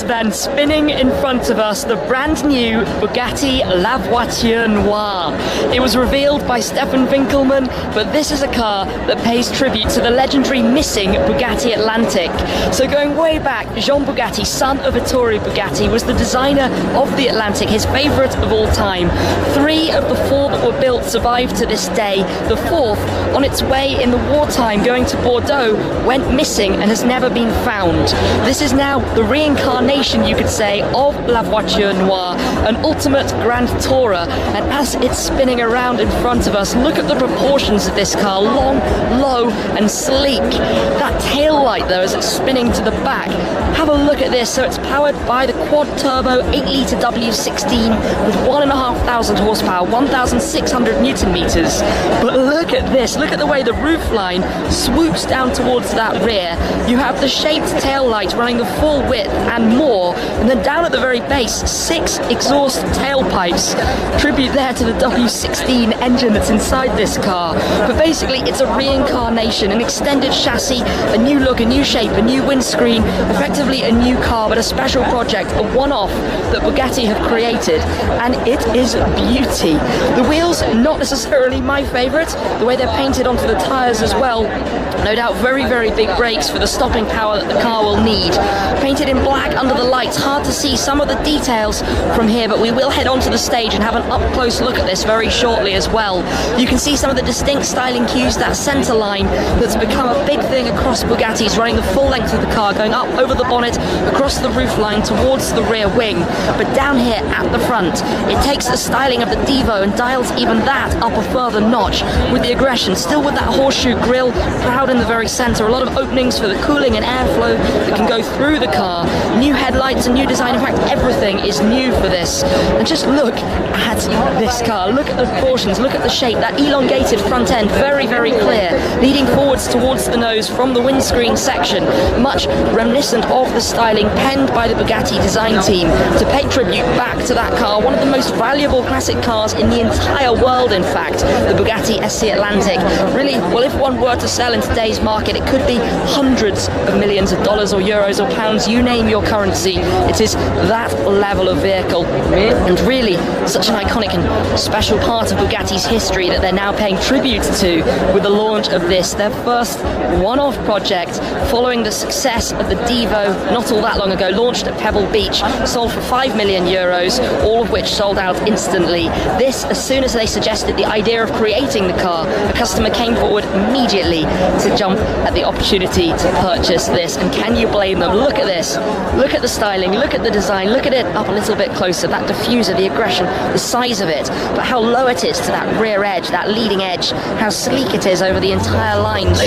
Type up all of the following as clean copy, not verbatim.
then, spinning in front of us, the brand new Bugatti La Voiture Noire. It was revealed by Stefan Winkelmann, but this is a car that pays tribute to the legendary missing Bugatti Atlantic. So going way back, Jean Bugatti, son of Ettore Bugatti, was the designer of the Atlantic, his favourite of all time. 3 of the 4 that were built survived to this day. The 4th, on its way in the wartime going to Bordeaux, went missing and has never been found. This is now the reincarnation, you could say, of La Voiture Noire, an ultimate grand tourer, and as it's spinning around in front of us, look at the proportions of this car, long, low and sleek. That tail light though, as it's spinning to the back, have a look at this. So it's powered by the quad turbo 8-litre W16 with 1,500 horsepower, 1,600 Newton meters. But look at this, look at the way the roofline swoops down towards that rear. You have the shaped tail light running the full width and more, and then down at the very base, 6 exhaust tailpipes. Tribute there to the W16 engine that's inside this car. But basically it's a reincarnation, an extended chassis, a new look, a new shape, a new windscreen, effectively a new car, but a special project, a one-off that Bugatti have created, and it is beauty. The wheels, not necessarily my favourite, the way they're painted onto the tyres as well. No doubt very, very big brakes for the stopping power that the car will need. Painted in black under the lights, hard to see some of the details from here, but we will head onto the stage and have an up-close look at this very shortly as well. You can see some of the distinct styling cues, that centre line that's become a big thing across Bugattis, running the full length of the car, going up over the bonnet, across the roofline towards the rear wing. But down here at the front, it takes the styling of the Devo and dials even that up a further notch with the aggression, still with that horseshoe grille, proud in the very centre, a lot of openings for the cooling and airflow that can go through the car, new headlights and new design. In fact, everything is new for this. And just look at this car, look at the proportions, look at the shape, that elongated front end, very, very clear, leading forwards towards the nose from the windscreen section, much reminiscent of the styling penned by the Bugatti design team to pay tribute back to that car, one of the most valuable classic cars in the entire world, in fact, the Bugatti SC Atlantic. Really, well, if one were to sell in today's market, it could be hundreds of millions of dollars or euros or pounds, you name your currency. It is that level of vehicle, and really such an iconic and special part of Bugatti's history that they're now paying tribute to with the launch of this, their first one-off project following the success of the Devo not all that long ago, launched at Pebble Beach, sold for 5 million euros, all of which sold out instantly. This, as soon as they suggested the idea of creating the car, a customer came forward immediately to jump at the opportunity to purchase this. And can you blame them? Look at this, look at the styling, look at the design, look at it up a little bit closer, that diffuser, the aggression, the size of it, but how low it is to that rear edge, that leading edge, how sleek it is over the entire lines,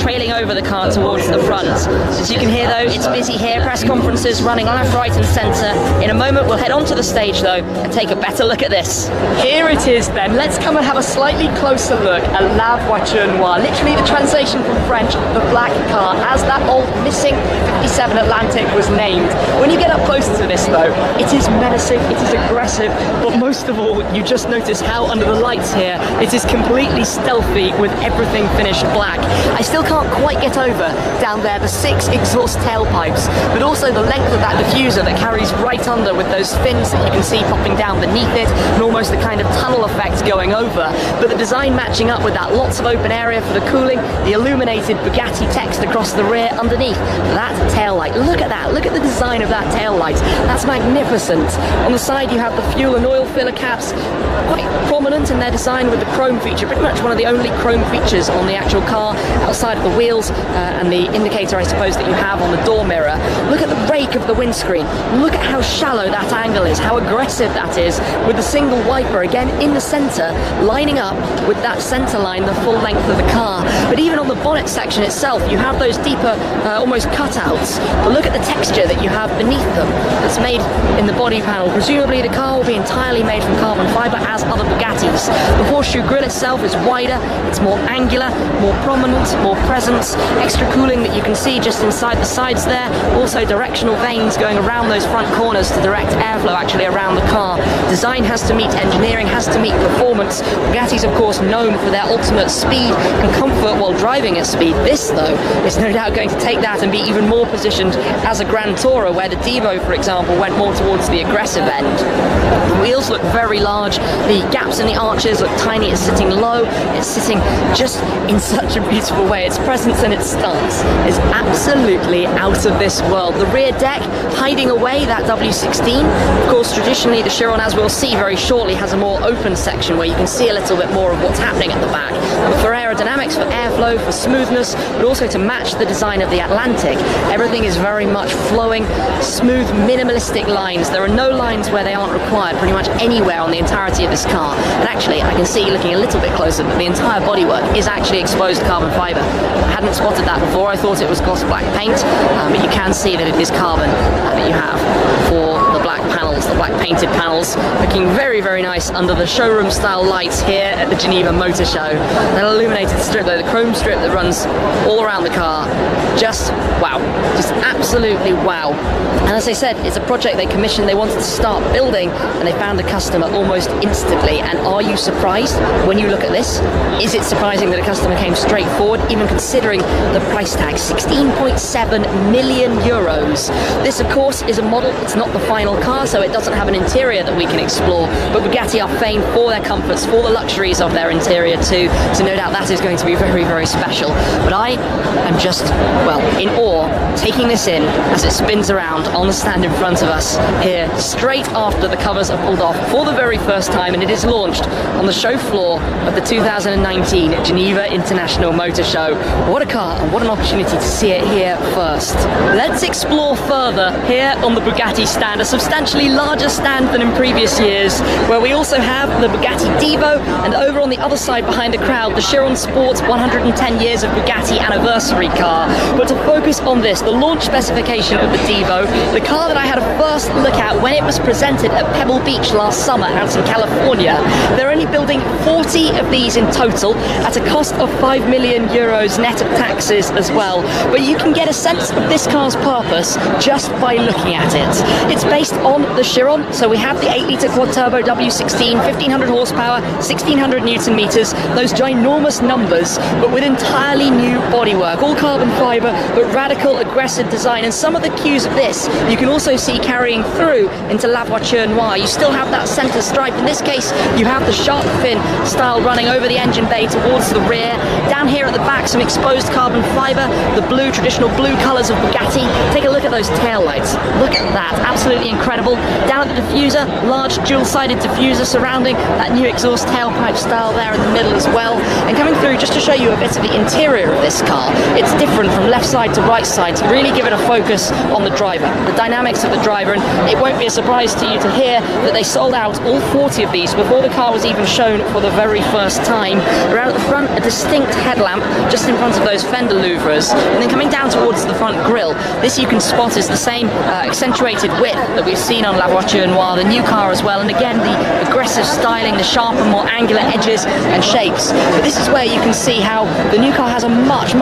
trailing over the car towards the front. As you can hear though, it's busy here, press conferences running left, right and centre. In a moment we'll head onto the stage though and take a better look at this. Here it is then, let's come and have a slightly closer look at La Voiture Noire, literally the translation from French, the black car, as that old missing 57 Atlantic was named. When you get up close to this though, it is menacing, it is aggressive, but most of all, you just notice how under the lights here, it is completely stealthy with everything finished black. I still can't quite get over down there the 6 exhaust tailpipes, but also the length of that diffuser that carries right under with those fins that you can see popping down beneath it, and almost the kind of tunnel effect going over. But the design matching up with that, lots of open area for the cooling, the illuminated Bugatti text across the rear underneath that tail light. Look at that, look at the design of that tail light. That's magnificent. On the side you have the fuel and oil filler caps, quite prominent in their design with the chrome feature, pretty much one of the only chrome features on the actual car outside of the wheels and the indicator I suppose that you have on the door mirror. Look at the rake of the windscreen, look at how shallow that angle is, how aggressive that is, with the single wiper again in the centre, lining up with that centre line the full length of the car. But even on the bonnet section itself you have those deeper almost cutouts, but look at the texture that you have beneath them that's made in the body panel. Presumably the car will be entirely made from carbon fibre as other Bugattis. The horseshoe grille itself is wider, it's more angular, more prominent, more presence, extra cooling that you can see just inside the sides there, also directional vanes going around those front corners to direct airflow actually around the car. Design has to meet engineering, has to meet performance. Bugatti's of course known for their ultimate speed and comfort while driving at speed. This though is no doubt going to take that and be even more positioned as a grand tourer where the Devo, for example, went more towards the aggressive end. The wheels look very large, the gaps in the arches look tiny, it's sitting low, it's sitting just in such a beautiful way. Its presence and its stance is absolutely out of this world. The rear deck hiding away that W16. Of course, traditionally the Chiron, as we'll see very shortly, has a more open section where you can see a little bit more of what's happening at the back. But for aerodynamics, for airflow, for smoothness, but also to match the design of the Atlantic, everything is very much flowing, smooth, minimalistic lines. There are no lines where they aren't required pretty much anywhere on the entirety of this car. And actually, I can see, looking a little bit closer, that the entire bodywork is actually exposed carbon fibre. I hadn't spotted that before. I thought it was gloss black paint, but you can see that it is carbon that you have for the black panels, the black painted panels, looking very, very nice under the showroom style lights here at the Geneva Motor Show. That illuminated strip though, the chrome strip that runs all around the car, just wow, just absolutely wow. And as I said, it's a project they commissioned, they wanted to start building, and they found a customer almost instantly. And are you surprised when you look at this? Is it surprising that a customer came straight forward, even considering the price tag, 16.7 million euros. This, of course, is a model. It's not the final car, so it doesn't have an interior that we can explore, but Bugatti are famed for their comforts, for the luxuries of their interior too, so no doubt that is going to be very, very special. But I am just, well, in awe, taking this in as it spins around on the stand in front of us here, straight after the covers are pulled off for the very first time, and it is launched on the show floor of the 2019 Geneva International Motor Show. What a car, and what an opportunity to see it here first. Let's explore further here on the Bugatti stand, a substantially larger stand than in previous years, where we also have the Bugatti Devo, and over on the other side behind the crowd, the Chiron Sports 110 years of Bugatti anniversary car. But to focus on this, the launch specification of the Devo, the car that I had a first look at when it was presented at Pebble Beach last summer out in California. They're only building 40 of these in total at a cost of 5 million euros net of taxes as well. But you can get a sense of this car's purpose just by looking at it. It's based on the Chiron, so we have the 8-litre quad-turbo W16, 1500 horsepower, 1600 newton meters, those ginormous numbers, but with entirely new bodywork, all carbon fibre, but radical, aggressive design. And some of the cues of this you can also see carrying through into La Voiture Noire. You still have that centre stripe. In this case, you have the shark fin style running over the engine bay towards the rear. Down here at the back, some exposed carbon fibre, the blue, traditional blue colours of Bugatti. Take a look at those tail lights. Look at that, absolutely incredible. Down at the diffuser, large dual-sided diffuser surrounding that new exhaust tailpipe style there in the middle as well. And coming through, just to show you a bit of the interior of this car, it's different from left side to right side to really give it a focus on the driver, the dynamics of the driver. And it won't be a surprise to you to hear that they sold out all 40 of these before the car was even shown for the very first time. Around at the front, a distinct headlamp just in front of those fender louvres, and then coming down towards the front grille, this you can spot is the same accentuated width that we've seen on La Voiture Noire, the new car as well, and again the aggressive styling, the sharper, more angular edges and shapes. But this is where you can see how the new car has a much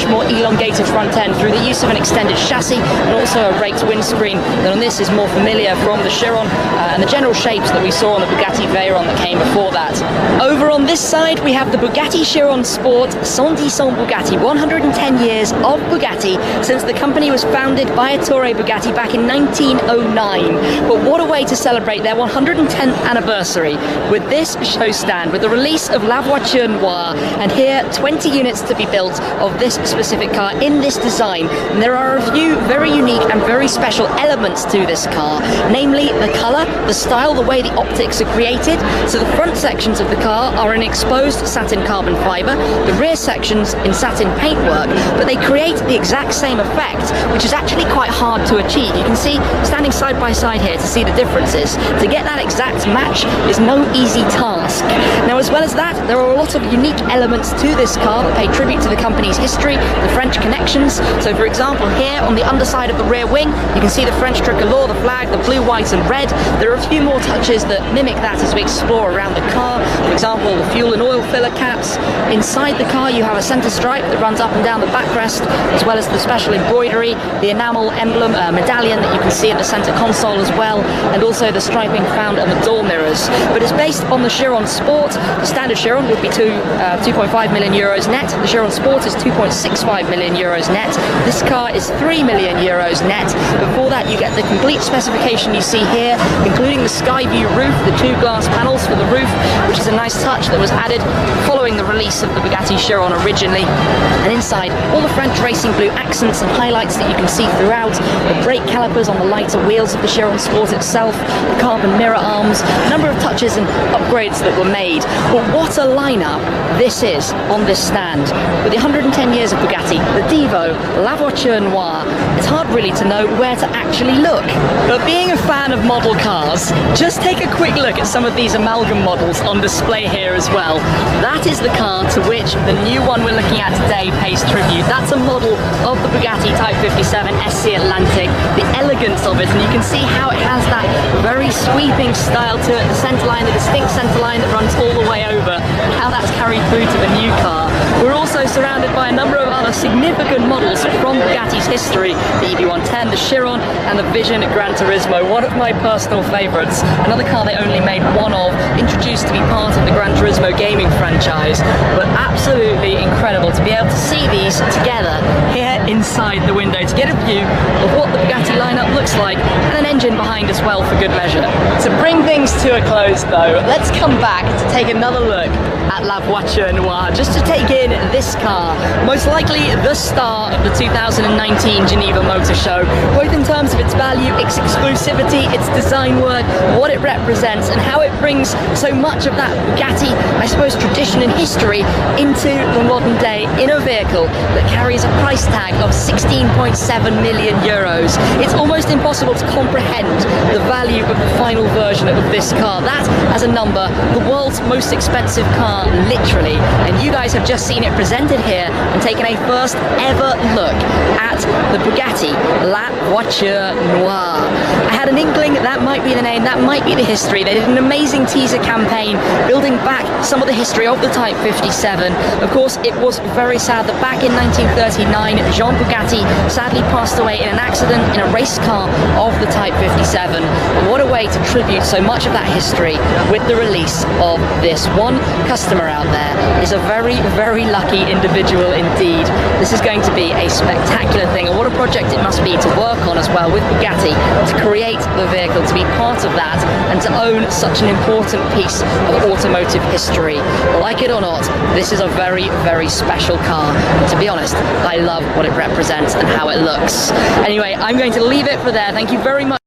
more elongated front end through the use of an extended chassis and also a raked windscreen that on this is more familiar from the Chiron and the general shapes that we saw on the Bugatti Veyron that came before that. Over on this side we have the Bugatti Chiron Sport 110 Bugatti, 110 years of Bugatti since the company was founded by Ettore Bugatti back in 1909. But what a way to celebrate their 110th anniversary with this show stand, with the release of La Voiture Noire, and here 20 units to be built of this specific car in this design. And there are a few very unique and very special elements to this car, namely the colour, the style, the way the optics are created. So the front sections of the car are in exposed satin carbon fibre, the rear sections in satin paintwork, but they create the exact same effect, which is actually quite hard to achieve. You can see, standing side by side here to see the differences, to get that exact match is no easy task. Now, as well as that, there are a lot of unique elements to this car that pay tribute to the company's history, the French connections. So for example, here on the underside of the rear wing, you can see the French tricolor, the flag, the blue, white and red. There are a few more touches that mimic that as we explore around the car. For example, the fuel and oil filler caps. Inside the car you have a centre stripe that runs up and down the backrest, as well as the special embroidery, the enamel emblem medallion that you can see at the centre console as well. well, and also the striping found on the door mirrors. But it's based on the Chiron Sport. The standard Chiron would be 2.5 million euros net. The Chiron Sport is 2.65 million euros net. This car is 3 million euros net. Before that, you get the complete specification you see here, including the sky view roof, the 2 glass panels for the roof, which is a nice touch that was added following the release of the Bugatti Chiron originally. And inside, all the French racing blue accents and highlights that you can see throughout, the brake calipers on the lighter wheels of the Chiron Sport itself, the carbon mirror arms, a number of touches and upgrades that were made. But what a lineup this is on this stand. With the 110 years of Bugatti, the Divo, La Voiture Noire, it's hard really to know where to actually look. But being a fan of model cars, just take a quick look at some of these amalgam models on display here as well. That is the car to which the new one we're looking at today pays tribute. That's a model of the Bugatti Type 57 SC Atlantic, the elegance of it, and you can see how it has that very sweeping style to it, the centerline, the distinct centerline that runs all the way over, and how that's carried through to the new car. We're also surrounded by a number of other significant models from Bugatti's history, the EB110, the Chiron, and the Vision Gran Turismo, one of my personal favourites, another car they only made one of, introduced to be part of the Gran Turismo gaming franchise, but absolutely incredible to be able to see these together here inside the window, to get a view of what the Bugatti lineup looks like, and an engine behind as well for good measure. To bring things to a close though, let's come back to take another look at La Voiture Noire, just to take in this car, most likely the star of the 2019 Geneva Motor Show, both in terms of its value, its exclusivity, its design work, what it represents, and how it brings so much of that Bugatti, I suppose, tradition and history into the modern day in a vehicle that carries a price tag of 16.7 million euros. It's almost impossible to comprehend the value of the final version of this car. That, as a number, the world's most expensive car, literally. And you guys have just seen it presented here and taken a first ever look at the Bugatti La Voiture Noire. I had an inkling that might be the name, that might be the history. They did an amazing teaser campaign building back some of the history of the Type 57. Of course, it was very sad that back in 1939, Jean Bugatti sadly passed away in an accident in a race car of the Type 57. What a way to tribute so much of that history with the release of this. One customer out there is a very, very lucky individual indeed. This is going to be a spectacular thing, and what a project it must be to work on as well with Bugatti, to create the vehicle, to be part of that, and to own such an important piece of automotive history. Like it or not, this is a very, very special car. And to be honest, I love what it represents and how it looks. Anyway, I'm going to leave it for there. Thank you very much.